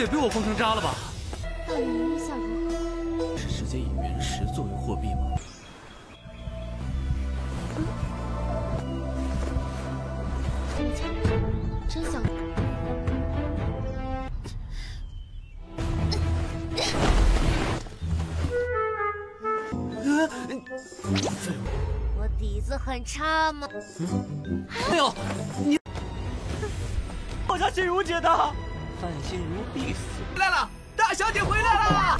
也被我封成渣了吧？大人意下如何？是直接以原石作为货币吗？你瞧，真像。我底子很差吗？哎呦，你我家心如姐的，范心如必死。回来了，大小姐回来了。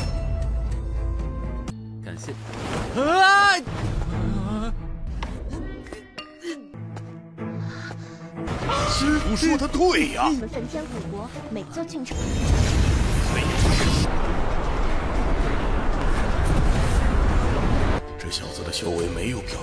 感谢。师傅说的对呀。你们phần天古国每座郡城。这小子的修为没有飘。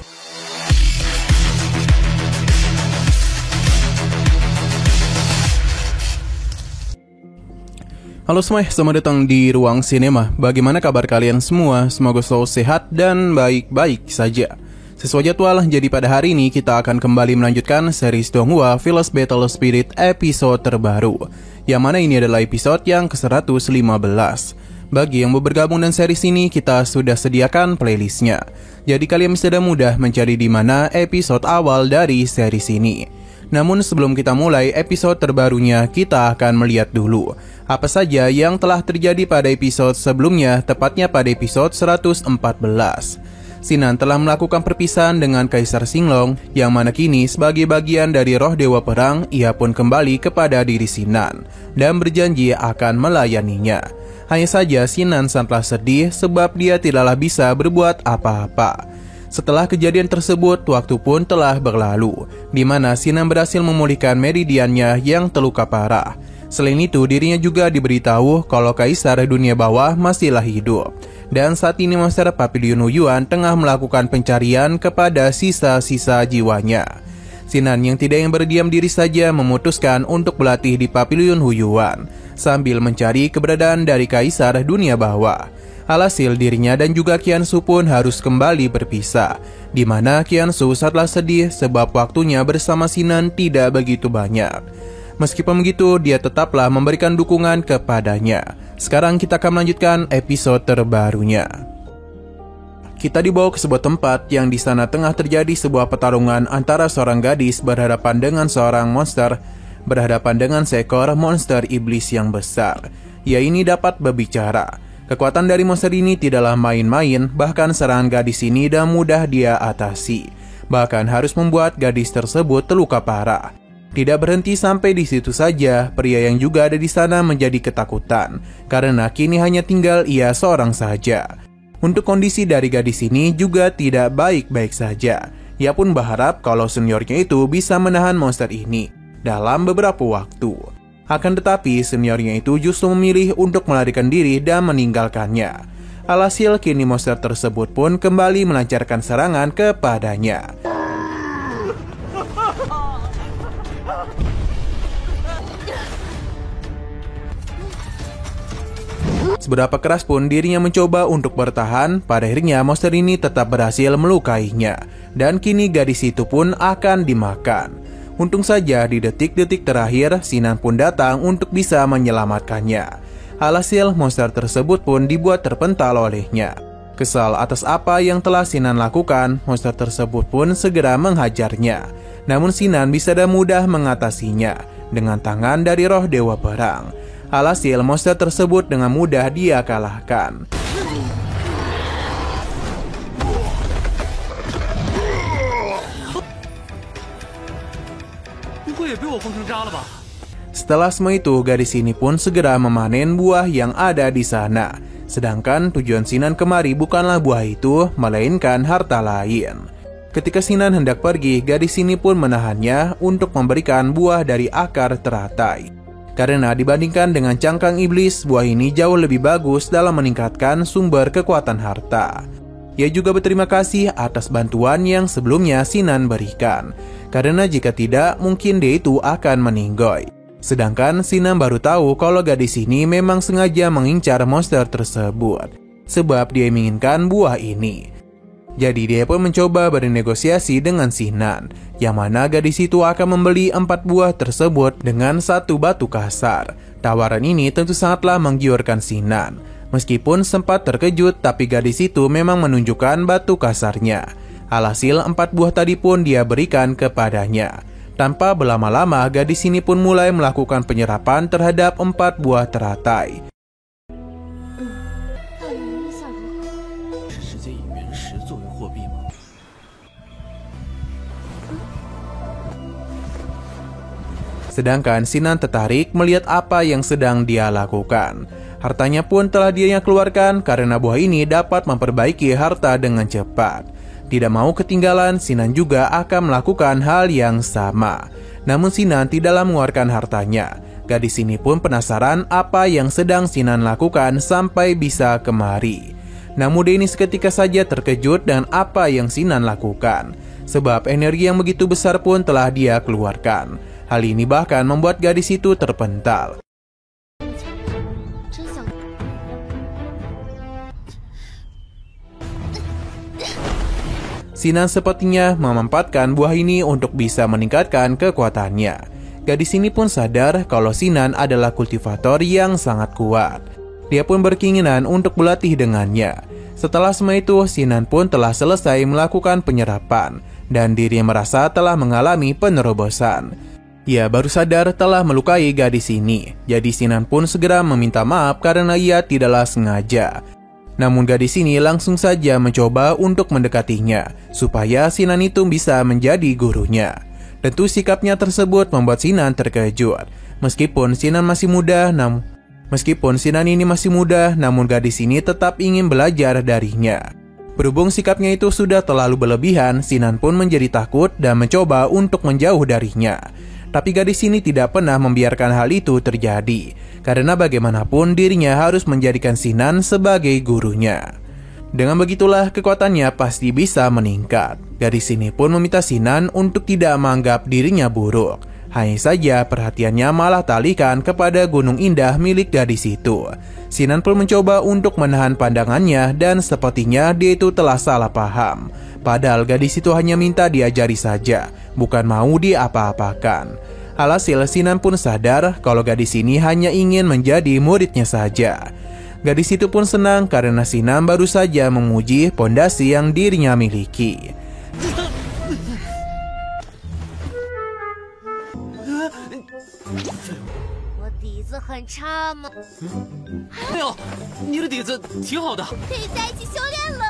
Halo semua, selamat datang di Ruang Sinema. Bagaimana kabar kalian semua? Semoga selalu sehat dan baik-baik saja. Sesuai jadwal, jadi pada hari ini kita akan kembali melanjutkan series Donghua Village Battle Spirit episode terbaru, yang mana ini adalah episode yang ke-115. Bagi yang mau bergabung dengan series ini, kita sudah sediakan playlistnya. Jadi kalian bisa mudah mencari di mana episode awal dari series ini. Namun sebelum kita mulai episode terbarunya, kita akan melihat dulu apa saja yang telah terjadi pada episode sebelumnya, tepatnya pada episode 114. Sinan telah melakukan perpisahan dengan Kaisar Singlong, yang mana kini sebagai bagian dari roh Dewa Perang, ia pun kembali kepada diri Sinan dan berjanji akan melayaninya. Hanya saja Sinan sangatlah sedih sebab dia tidaklah bisa berbuat apa-apa. Setelah kejadian tersebut, waktu pun telah berlalu, di mana Sinan berhasil memulihkan meridiannya yang terluka parah. Selain itu, dirinya juga diberitahu kalau Kaisar Dunia Bawah masihlah hidup. Dan saat ini Monster Papilion Huyuan tengah melakukan pencarian kepada sisa-sisa jiwanya. Sinan yang tidak yang berdiam diri saja memutuskan untuk berlatih di Papilion Huyuan, sambil mencari keberadaan dari Kaisar Dunia Bawah. Alhasil dirinya dan juga Qiansu pun harus kembali berpisah, di mana Qiansu sangatlah sedih sebab waktunya bersama Sinan tidak begitu banyak. Meskipun begitu, dia tetaplah memberikan dukungan kepadanya. Sekarang kita akan melanjutkan episode terbarunya. Kita dibawa ke sebuah tempat yang di sana tengah terjadi sebuah pertarungan antara seorang gadis berhadapan dengan seorang monster, berhadapan dengan seekor monster iblis yang besar. Ia ini dapat berbicara. Kekuatan dari monster ini tidaklah main-main, bahkan serangan gadis ini tidak mudah dia atasi. Bahkan harus membuat gadis tersebut terluka parah. Tidak berhenti sampai di situ saja, pria yang juga ada di sana menjadi ketakutan, karena kini hanya tinggal ia seorang saja. Untuk kondisi dari gadis ini juga tidak baik-baik saja. Ia pun berharap kalau seniornya itu bisa menahan monster ini dalam beberapa waktu. Akan tetapi seniornya itu justru memilih untuk melarikan diri dan meninggalkannya. Alhasil kini monster tersebut pun kembali melancarkan serangan kepadanya. Seberapa keras pun dirinya mencoba untuk bertahan, pada akhirnya monster ini tetap berhasil melukainya. Dan kini gadis itu pun akan dimakan. Untung saja di detik-detik terakhir, Sinan pun datang untuk bisa menyelamatkannya. Alhasil monster tersebut pun dibuat terpental olehnya. Kesal atas apa yang telah Sinan lakukan, monster tersebut pun segera menghajarnya. Namun Sinan bisa dengan mudah mengatasinya dengan tangan dari roh Dewa Perang. Alhasil monster tersebut dengan mudah dia kalahkan. Setelah semua itu, gadis ini pun segera memanen buah yang ada di sana. Sedangkan tujuan Sinan kemari bukanlah buah itu, melainkan harta lain. Ketika Sinan hendak pergi, gadis ini pun menahannya untuk memberikan buah dari akar teratai. Karena dibandingkan dengan cangkang iblis, buah ini jauh lebih bagus dalam meningkatkan sumber kekuatan harta. Ia juga berterima kasih atas bantuan yang sebelumnya Sinan berikan, karena jika tidak, mungkin dia itu akan meninggoy. Sedangkan Sinan baru tahu kalau gadis ini memang sengaja mengincar monster tersebut, sebab dia menginginkan buah ini. Jadi dia pun mencoba bernegosiasi dengan Sinan, yang mana gadis itu akan membeli 4 buah tersebut dengan 1 batu kasar. Tawaran ini tentu sangatlah menggiurkan Sinan. Meskipun sempat terkejut, tapi gadis itu memang menunjukkan batu kasarnya. Alhasil 4 buah tadi pun dia berikan kepadanya. Tanpa berlama-lama, gadis ini pun mulai melakukan penyerapan terhadap 4 buah teratai. 大人意下如何？是世界以原石作为货币吗？ Sedangkan Sinan tertarik melihat apa yang sedang dia lakukan. Hartanya pun telah dia keluarkan karena buah ini dapat memperbaiki harta dengan cepat. Tidak mau ketinggalan, Sinan juga akan melakukan hal yang sama. Namun Sinan tidaklah mengeluarkan hartanya. Gadis ini pun penasaran apa yang sedang Sinan lakukan sampai bisa kemari. Namun dia ini seketika saja terkejut dengan apa yang Sinan lakukan. Sebab energi yang begitu besar pun telah dia keluarkan. Hal ini bahkan membuat gadis itu terpental. Sinan sepertinya memanfaatkan buah ini untuk bisa meningkatkan kekuatannya. Gadis ini pun sadar kalau Sinan adalah kultivator yang sangat kuat. Dia pun berkeinginan untuk berlatih dengannya. Setelah semua itu, Sinan pun telah selesai melakukan penyerapan dan dirinya merasa telah mengalami penerobosan. Ia baru sadar telah melukai gadis ini. Jadi Sinan pun segera meminta maaf karena ia tidaklah sengaja. Namun gadis ini langsung saja mencoba untuk mendekatinya supaya Sinan itu bisa menjadi gurunya. Tentu sikapnya tersebut membuat Sinan terkejut. Meskipun Sinan ini masih muda, namun gadis ini tetap ingin belajar darinya. Berhubung sikapnya itu sudah terlalu berlebihan, Sinan pun menjadi takut dan mencoba untuk menjauh darinya. Tapi gadis ini tidak pernah membiarkan hal itu terjadi, karena bagaimanapun dirinya harus menjadikan Sinan sebagai gurunya. Dengan begitulah kekuatannya pasti bisa meningkat. Gadis ini pun meminta Sinan untuk tidak menganggap dirinya buruk. Hanya saja perhatiannya malah teralihkan kepada gunung indah milik gadis itu. Sinan pun mencoba untuk menahan pandangannya dan sepertinya dia itu telah salah paham. Padahal gadis itu hanya minta diajari saja, bukan mau diapa-apakan. Alhasil Sinan pun sadar kalau gadis ini hanya ingin menjadi muridnya saja. Gadis itu pun senang karena Sinan baru saja memuji pondasi yang dirinya miliki. 我底子很差吗？哎呦，你的底子挺好的。可以在一起修炼了。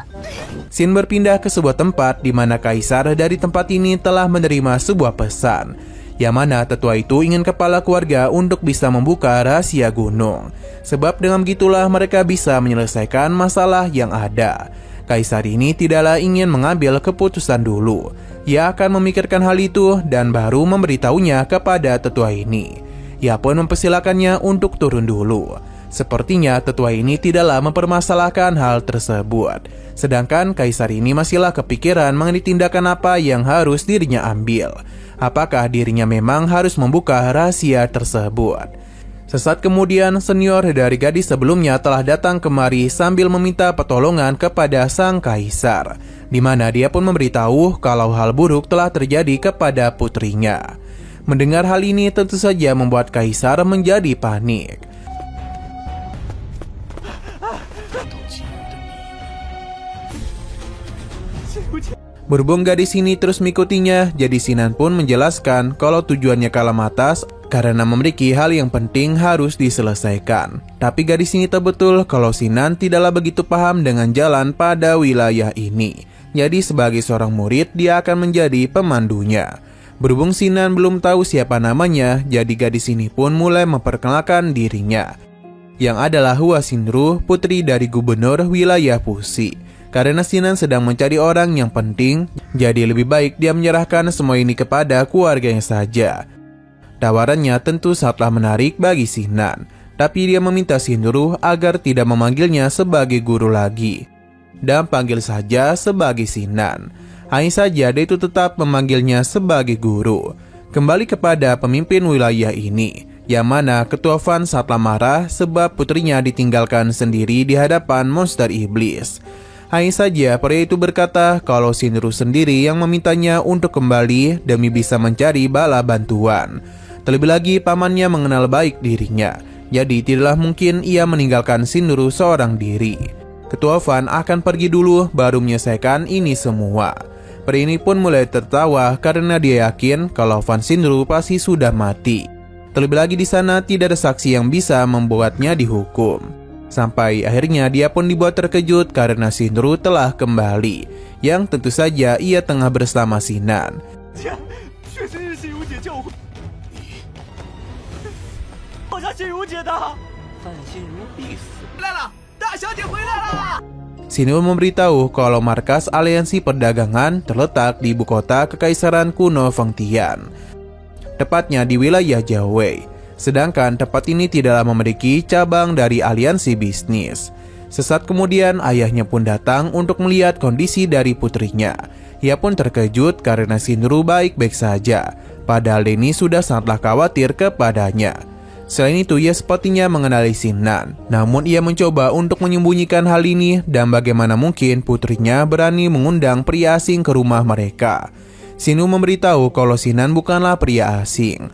Sin berpindah ke sebuah tempat di mana kaisar dari tempat ini telah menerima sebuah pesan, yang mana tetua itu ingin kepala keluarga untuk bisa membuka rahasia gunung. Sebab dengan begitulah mereka bisa menyelesaikan masalah yang ada. Kaisar ini tidaklah ingin mengambil keputusan dulu. Ia akan memikirkan hal itu dan baru memberitahunya kepada tetua ini. Ia pun mempersilakannya untuk turun dulu. Sepertinya tetua ini tidaklah mempermasalahkan hal tersebut. Sedangkan kaisar ini masihlah kepikiran mengenai tindakan apa yang harus dirinya ambil. Apakah dirinya memang harus membuka rahasia tersebut? Sesaat kemudian, senior dari gadis sebelumnya telah datang kemari sambil meminta pertolongan kepada sang kaisar, di mana dia pun memberitahu kalau hal buruk telah terjadi kepada putrinya. Mendengar hal ini tentu saja membuat kaisar menjadi panik. Berhubung gadis ini terus mengikutinya, jadi Sinan pun menjelaskan kalau tujuannya Kalamatas karena memiliki hal yang penting harus diselesaikan. Tapi gadis ini tahu betul kalau Sinan tidaklah begitu paham dengan jalan pada wilayah ini. Jadi sebagai seorang murid, dia akan menjadi pemandunya. Berhubung Sinan belum tahu siapa namanya, jadi gadis ini pun mulai memperkenalkan dirinya, yang adalah Hua Xinru, putri dari gubernur wilayah Puxi. Karena Sinan sedang mencari orang yang penting, jadi lebih baik dia menyerahkan semua ini kepada keluarganya saja. Tawarannya tentu sangatlah menarik bagi Sinan, tapi dia meminta Xinru agar tidak memanggilnya sebagai guru lagi, dan panggil saja sebagai Sinan. Hanya saja dia itu tetap memanggilnya sebagai guru. Kembali kepada pemimpin wilayah ini, yang mana Ketua Fan sangatlah marah sebab putrinya ditinggalkan sendiri di hadapan monster iblis. Hanya saja pria itu berkata kalau Xinru sendiri yang memintanya untuk kembali demi bisa mencari bala bantuan. Terlebih lagi pamannya mengenal baik dirinya. Jadi tidaklah mungkin ia meninggalkan Shinru seorang diri. Ketua Fan akan pergi dulu baru menyelesaikan ini semua. Pria ini pun mulai tertawa karena dia yakin kalau Fan Shinru pasti sudah mati. Terlebih lagi di sana tidak ada saksi yang bisa membuatnya dihukum. Sampai akhirnya dia pun dibuat terkejut karena Shinru telah kembali, yang tentu saja ia tengah bersama Sinan. Shinru memberitahu kalau markas aliansi perdagangan terletak di ibu kota Kekaisaran kuno Fengtian, tepatnya di wilayah Jiawei. Sedangkan tempat ini tidaklah memiliki cabang dari aliansi bisnis. Sesaat kemudian ayahnya pun datang untuk melihat kondisi dari putrinya. Ia pun terkejut karena Shinru baik-baik saja, padahal Denny sudah sangatlah khawatir kepadanya. Selain itu, ia sepertinya mengenali Sinan, namun ia mencoba untuk menyembunyikan hal ini dan bagaimana mungkin putrinya berani mengundang pria asing ke rumah mereka. Shinru memberitahu kalau Sinan bukanlah pria asing,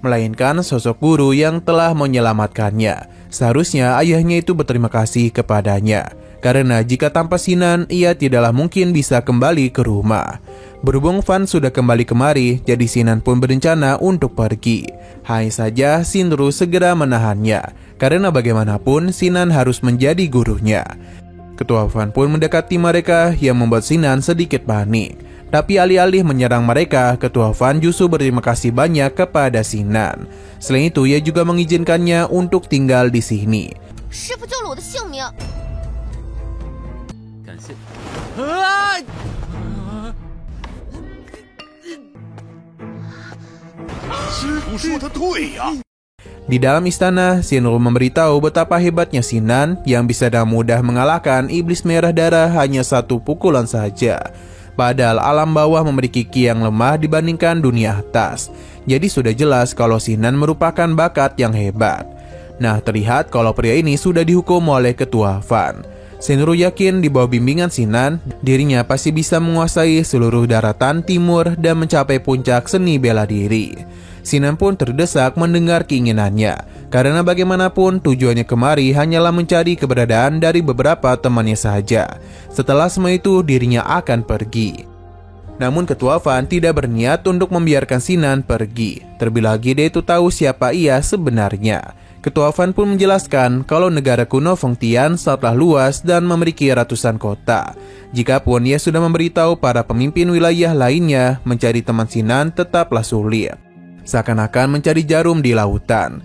melainkan sosok guru yang telah menyelamatkannya. Seharusnya ayahnya itu berterima kasih kepadanya, karena jika tanpa Sinan, ia tidaklah mungkin bisa kembali ke rumah. Berhubung Fan sudah kembali kemari, jadi Sinan pun berencana untuk pergi. Hanya saja Shinru segera menahannya, karena bagaimanapun Sinan harus menjadi gurunya. Ketua Fan pun mendekati mereka yang membuat Sinan sedikit panik. Tapi alih-alih menyerang mereka, Ketua Fan justru berterima kasih banyak kepada Sinan. Selain itu, ia juga mengizinkannya untuk tinggal di sini. Di dalam istana, Shinru memberitahu betapa hebatnya Sinan yang bisa dengan mudah mengalahkan iblis merah darah hanya satu pukulan saja. Padahal alam bawah memiliki ki yang lemah dibandingkan dunia atas. Jadi sudah jelas kalau Sinan merupakan bakat yang hebat. Nah, terlihat kalau pria ini sudah dihukum oleh Ketua Fan. Shinru yakin di bawah bimbingan Sinan, dirinya pasti bisa menguasai seluruh daratan timur dan mencapai puncak seni bela diri. Sinan pun terdesak mendengar keinginannya, karena bagaimanapun tujuannya kemari hanyalah mencari keberadaan dari beberapa temannya saja. Setelah semua itu, dirinya akan pergi. Namun Ketua Fan tidak berniat untuk membiarkan Sinan pergi. Terlebih lagi dia itu tahu siapa ia sebenarnya. Ketua Fan pun menjelaskan kalau negara kuno Fengtian sangatlah luas dan memiliki ratusan kota. Jikapun ia sudah memberitahu para pemimpin wilayah lainnya, mencari teman Sinan tetaplah sulit. Seakan-akan mencari jarum di lautan.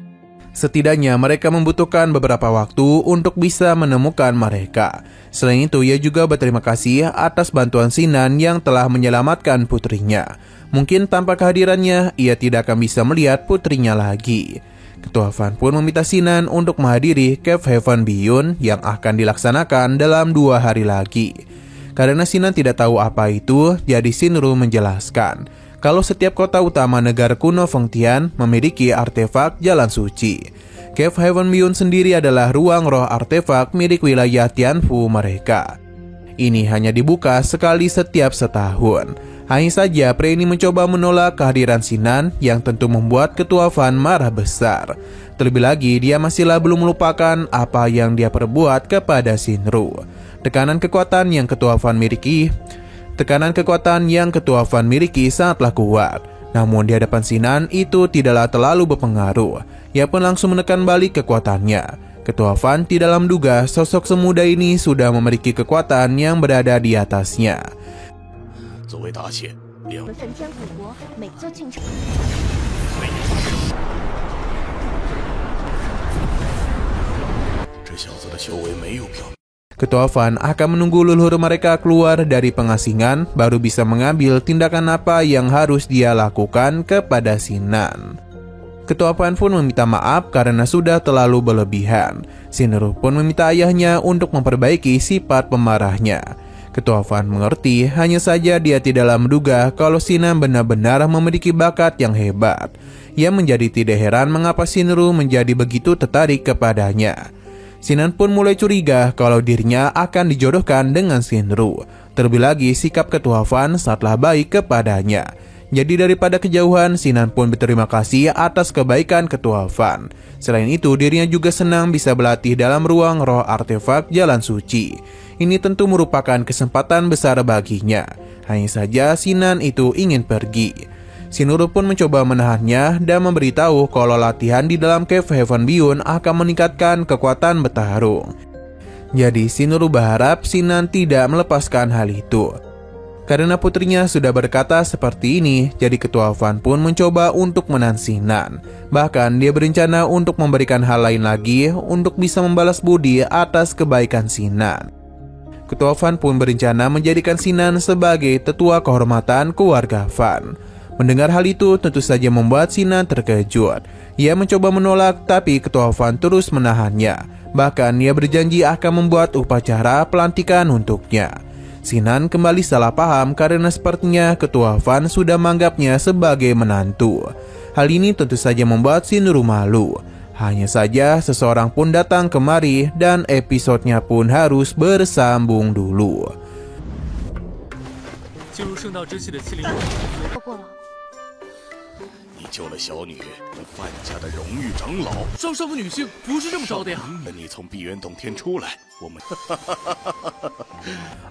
Setidaknya mereka membutuhkan beberapa waktu untuk bisa menemukan mereka. Selain itu, ia juga berterima kasih atas bantuan Sinan yang telah menyelamatkan putrinya. Mungkin tanpa kehadirannya, ia tidak akan bisa melihat putrinya lagi. Ketua Fan pun meminta Sinan untuk menghadiri Cave Heaven Beyond yang akan dilaksanakan dalam 2 hari lagi. Karena Sinan tidak tahu apa itu, jadi Shinru menjelaskan kalau setiap kota utama negara kuno Fengtian memiliki artefak jalan suci. Cave Heaven Beyond sendiri adalah ruang roh artefak milik wilayah Tianfu mereka. Ini hanya dibuka sekali setiap setahun. Hanya saja pria ini mencoba menolak kehadiran Sinan yang tentu membuat Ketua Fan marah besar. Terlebih lagi dia masihlah belum melupakan apa yang dia perbuat kepada Shinru. Tekanan kekuatan yang Ketua Fan miliki sangatlah kuat. Namun di hadapan Sinan itu tidaklah terlalu berpengaruh. Ia pun langsung menekan balik kekuatannya. Ketua Fan tidak menduga sosok semuda ini sudah memiliki kekuatan yang berada di atasnya. Ketua Fan akan menunggu leluhur mereka keluar dari pengasingan baru bisa mengambil tindakan apa yang harus dia lakukan kepada Sinan. Ketua Fan pun meminta maaf karena sudah terlalu berlebihan. Shinru pun meminta ayahnya untuk memperbaiki sifat pemarahnya. Ketua Fan mengerti, hanya saja dia tidaklah menduga kalau Sinan benar-benar memiliki bakat yang hebat. Ia menjadi tidak heran mengapa Shinru menjadi begitu tertarik kepadanya. Sinan pun mulai curiga kalau dirinya akan dijodohkan dengan Shinru. Terlebih lagi sikap Ketua Fan sangatlah baik kepadanya. Jadi daripada kejauhan, Sinan pun berterima kasih atas kebaikan Ketua Van. Selain itu, dirinya juga senang bisa berlatih dalam ruang roh artefak Jalan Suci. Ini tentu merupakan kesempatan besar baginya. Hanya saja Sinan itu ingin pergi. Shinuru pun mencoba menahannya dan memberitahu kalau latihan di dalam Cave Heaven Beyond akan meningkatkan kekuatan bertarung. Jadi Shinuru berharap Sinan tidak melepaskan hal itu. Karena putrinya sudah berkata seperti ini, jadi Ketua Van pun mencoba untuk menahan Sinan. Bahkan dia berencana untuk memberikan hal lain lagi untuk bisa membalas budi atas kebaikan Sinan. Ketua Van pun berencana menjadikan Sinan sebagai tetua kehormatan keluarga Van. Mendengar hal itu tentu saja membuat Sinan terkejut. Ia mencoba menolak tapi Ketua Van terus menahannya. Bahkan ia berjanji akan membuat upacara pelantikan untuknya. Sinan kembali salah paham karena sepertinya Ketua Van sudah menganggapnya sebagai menantu. Hal ini tentu saja membuat Shinuru malu. Hanya saja seseorang pun datang kemari dan episodenya pun harus bersambung dulu. 进入圣道之气的欺凌说过了，你救了小女，范家的荣誉长老。上少妇女性不是这么着的呀！你从碧渊洞天出来，我们。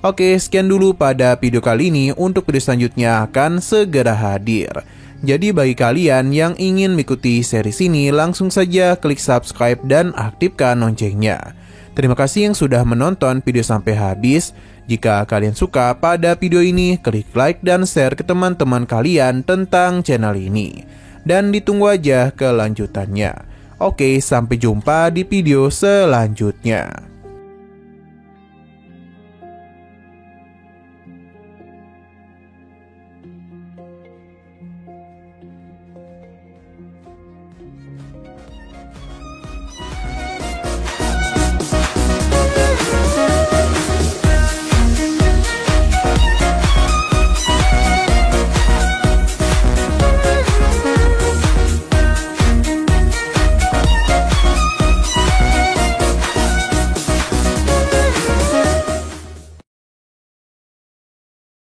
Oke, sekian dulu pada video kali ini. Untuk video selanjutnya akan segera hadir. Jadi bagi kalian yang ingin mengikuti series ini, langsung saja klik subscribe dan aktifkan loncengnya. Terima kasih yang sudah menonton video sampai habis. Jika kalian suka pada video ini, klik like dan share ke teman-teman kalian tentang channel ini. Dan ditunggu aja kelanjutannya. Oke, sampai jumpa di video selanjutnya.